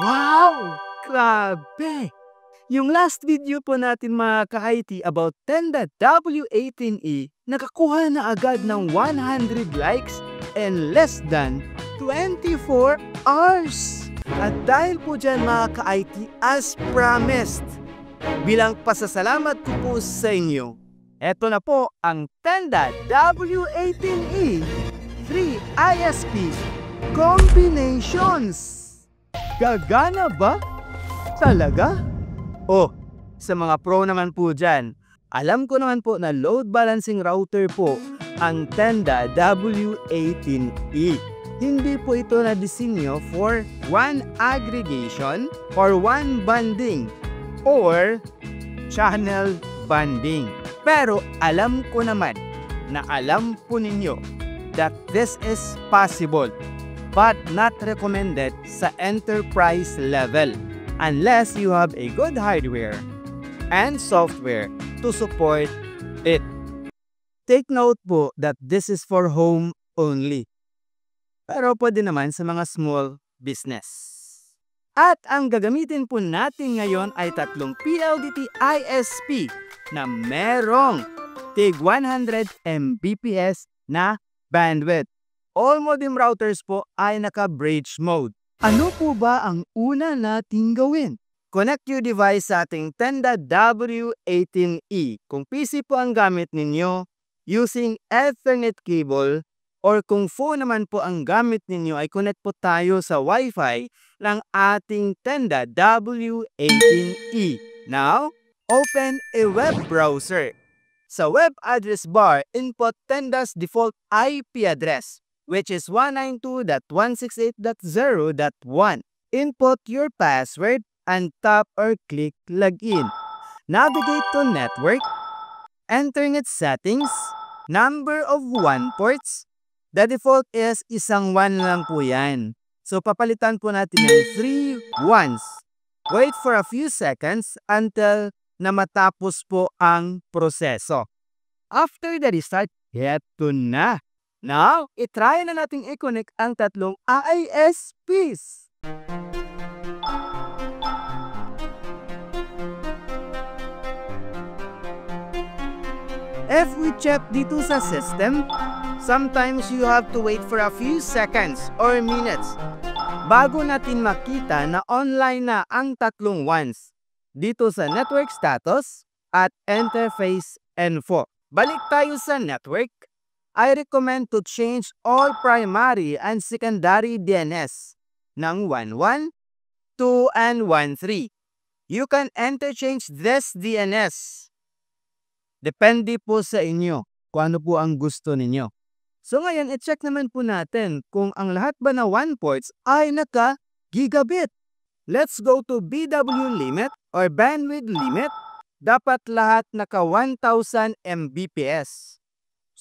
Wow! Grabe! Yung last video po natin mga ka-IT about Tenda W18E, nakakuha na agad ng 100 likes and less than 24 hours. At dahil po dyan mga ka-IT, as promised, bilang pasasalamat ko po sa inyo, eto na po ang Tenda W18E 3 ISP Combinations. Gagana ba? Talaga? Oh, sa mga pro naman po dyan, alam ko naman po na load balancing router po ang Tenda W18E. Hindi po ito na disenyo for one aggregation or one banding or channel banding. Pero alam ko naman na alam po ninyo that this is possible but not recommended sa enterprise level unless you have a good hardware and software to support it. Take note po that this is for home only. Pero pwede naman sa mga small business. At ang gagamitin po natin ngayon ay tatlong PLDT ISP na merong tig 100 Mbps na bandwidth. All modem routers po ay naka-bridge mode. Ano po ba ang una nating gawin? Connect your device sa ating Tenda W18E. Kung PC po ang gamit ninyo, using Ethernet cable, or kung phone naman po ang gamit ninyo ay connect po tayo sa Wi-Fi ng ating Tenda W18E. Now, open a web browser. Sa web address bar, input Tenda's default IP address, which is 192.168.0.1. Input your password and tap or click login. Navigate to network, internet settings, number of WAN ports. The default is isang WAN lang po yan. So papalitan po natin ng 3 WANs. Wait for a few seconds until na matapos po ang proseso. After the restart, heto na. Now, itry na natin i-connect ang tatlong ISPs. If we check dito sa system, sometimes you have to wait for a few seconds or minutes bago natin makita na online na ang tatlong WANs dito sa network status at interface info. Balik tayo sa network. I recommend to change all primary and secondary DNS ng 11, 2, and 13. You can interchange this DNS. Depende po sa inyo kung ano po ang gusto ninyo. So ngayon, i-check naman po natin kung ang lahat ba na WAN ports ay naka-gigabit. Let's go to BW limit or bandwidth limit. Dapat lahat naka 1,000 Mbps.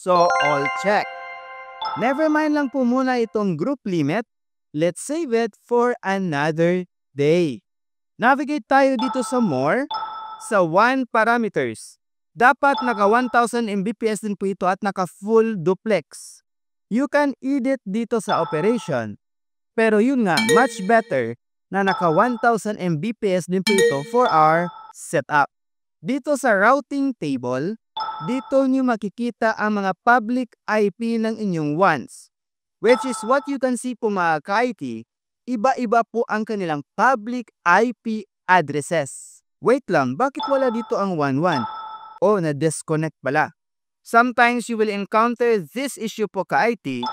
So, all check. Never mind lang po muna itong group limit. Let's save it for another day. Navigate tayo dito sa more, sa WAN parameters. Dapat naka 1,000 Mbps din po ito at naka full duplex. You can edit dito sa operation. Pero yun nga, much better na naka 1,000 Mbps din po ito for our setup. Dito sa routing table, dito nyo makikita ang mga public IP ng inyong WANs. Which is what you can see po mga ka-IT, iba-iba po ang kanilang public IP addresses. Wait lang, bakit wala dito ang 11? Oh, na-disconnect pala. Sometimes you will encounter this issue po ka-IT.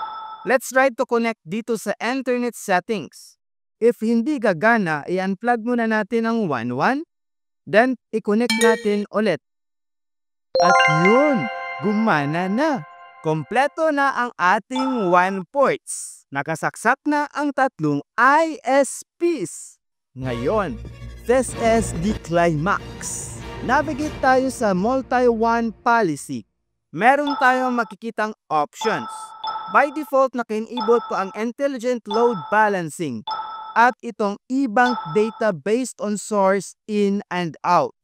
Let's try to connect dito sa internet settings. If hindi gagana, i-unplug muna natin ang 11. Then, i-connect natin ulit. At yun, gumana na. Kompleto na ang ating WAN ports. Nakasaksak na ang tatlong ISPs. Ngayon, this is the climax. Navigate tayo sa multi-WAN policy. Meron tayong makikitang options. By default, naka-enable po ang intelligent load balancing at itong e-bank data based on source in and out.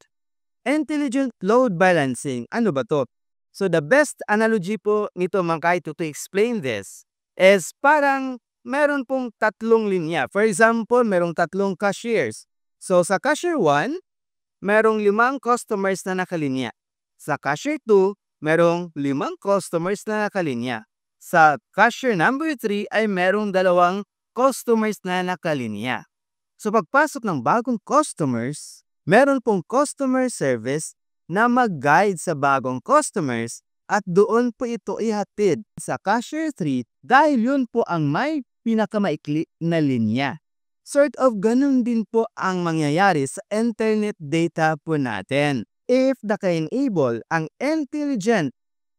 Intelligent load balancing, ano ba to? So the best analogy po nito mga ka-IT to explain this is parang meron pong tatlong linya. For example, merong tatlong cashiers. So sa cashier 1, merong 5 customers na nakalinya. Sa cashier 2, merong 5 customers na nakalinya. Sa cashier number 3 ay merong 2 customers na nakalinya. So pagpasok ng bagong customers, meron pong customer service na mag-guide sa bagong customers at doon po ito ihatid sa cashier 3 dahil yun po ang may pinakamaikli na linya. Sort of ganun din po ang mangyayari sa internet data po natin. If naka-enable ang intelligent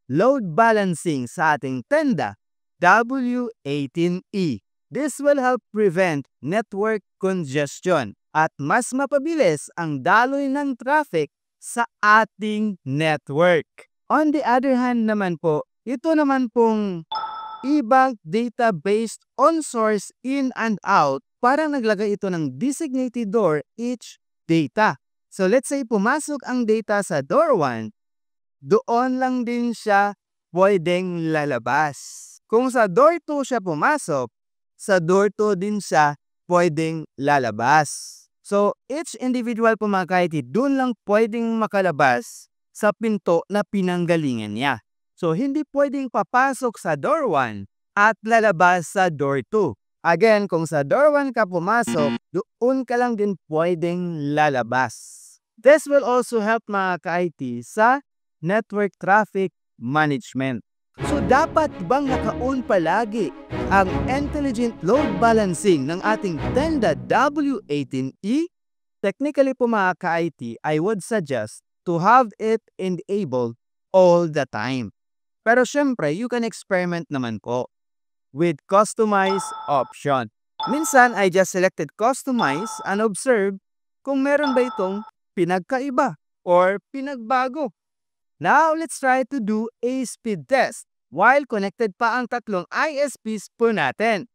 load balancing sa ating tenda, W18E, this will help prevent network congestion at mas mapabilis ang daloy ng traffic sa ating network. On the other hand naman po, ito naman pong e-bank data based on source in and out, parang naglagay ito ng designated door each data. So let's say pumasok ang data sa door 1, doon lang din siya pwedeng lalabas. Kung sa door 2 siya pumasok, sa door 2 din siya pwedeng lalabas. So each individual po mga kahit doon lang pwedeng makalabas sa pinto na pinanggalingan niya. So, hindi pwedeng papasok sa door 1 at lalabas sa door 2. Again, kung sa door 1 ka pumasok, doon ka lang din pwedeng lalabas. This will also help mga ka-IT sa network traffic management. So, dapat bang naka-on palagi ang intelligent load balancing ng ating tenda W18E? Technically po mga ka-IT, I would suggest to have it enabled all the time. Pero syempre, you can experiment naman po with customize option. Minsan, I just selected customize and observe kung meron ba itong pinagkaiba or pinagbago. Now, let's try to do a speed test while connected pa ang tatlong ISPs po natin.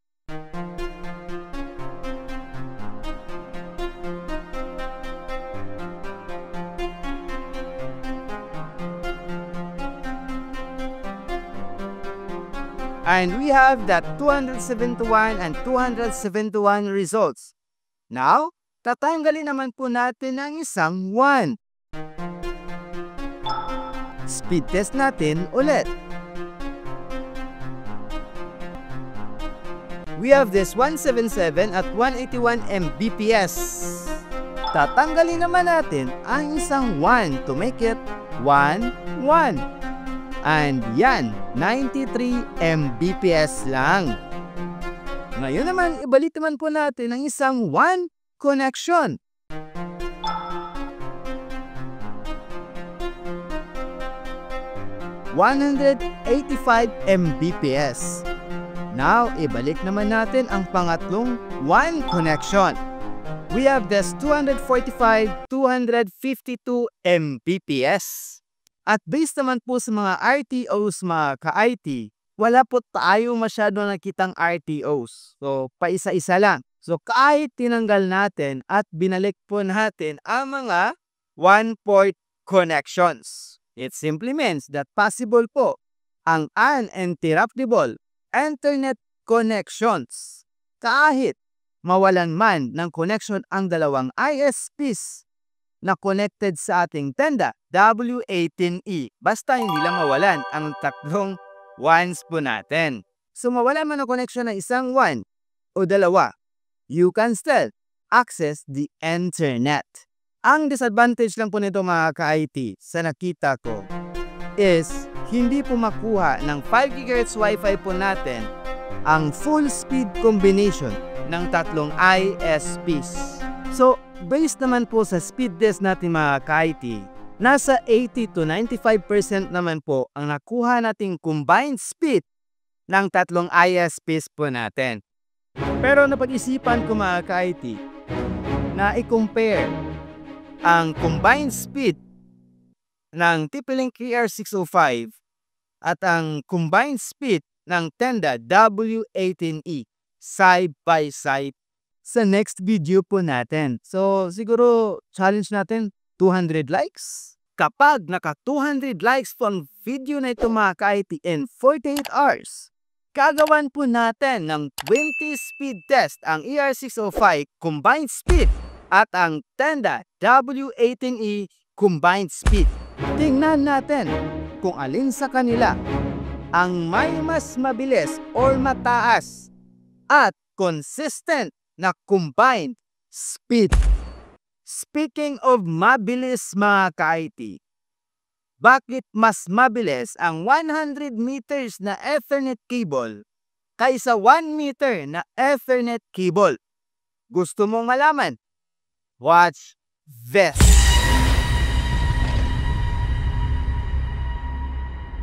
And we have that 271 and 271 results. Now, tatanggalin naman po natin ang isang 1. Speed test natin ulit. We have this 177 at 181 Mbps. Tatanggalin naman natin ang isang 1 to make it 1, 1. And yan, 93 Mbps lang. Ngayon naman, ibalik naman po natin ang isang 1 connection. (185 Mbps). Now, ibalik naman natin ang pangatlong 1 connection. We have this 245, 252 Mbps. At based naman po sa mga RTOs mga ka-IT, wala po tayo masyado nakitang RTOs. So, paisa-isa lang. So, kahit tinanggal natin at binalik po natin ang mga one-port connections, it simply means that possible po ang uninterruptible internet connections. Kahit mawalan man ng connection ang dalawang ISPs na connected sa ating tenda, W18E. Basta hindi lang mawalan ang tatlong ones po natin. So mawalan man ang connection ng isang 1 o dalawa, you can still access the internet. Ang disadvantage lang po nito mga ka-IT sa nakita ko is hindi po makuha ng 5 GHz Wi-Fi po natin ang full speed combination ng tatlong ISPs. So, based naman po sa speed test natin mga ka-IT, nasa 80 to 95% naman po ang nakuha nating combined speed ng tatlong ISPs po natin. Pero napag-isipan ko mga ka-IT na i-compare ang combined speed ng TP-Link KR605 at ang combined speed ng tenda W18E side by side sa next video po natin. So, siguro challenge natin 200 likes. Kapag naka 200 likes po ang video na ito mga ka-IT in 48 hours, Gagawan po natin ng 20 speed test ang ER605 combined speed at ang Tenda W18E combined speed. Tingnan natin kung alin sa kanila ang may mas mabilis or mataas at consistent na combined speed. Speaking of mabilis mga ka-IT, bakit mas mabilis ang 100 meters na Ethernet cable kaysa 1 meter na Ethernet cable? Gusto mong malaman? Watch this!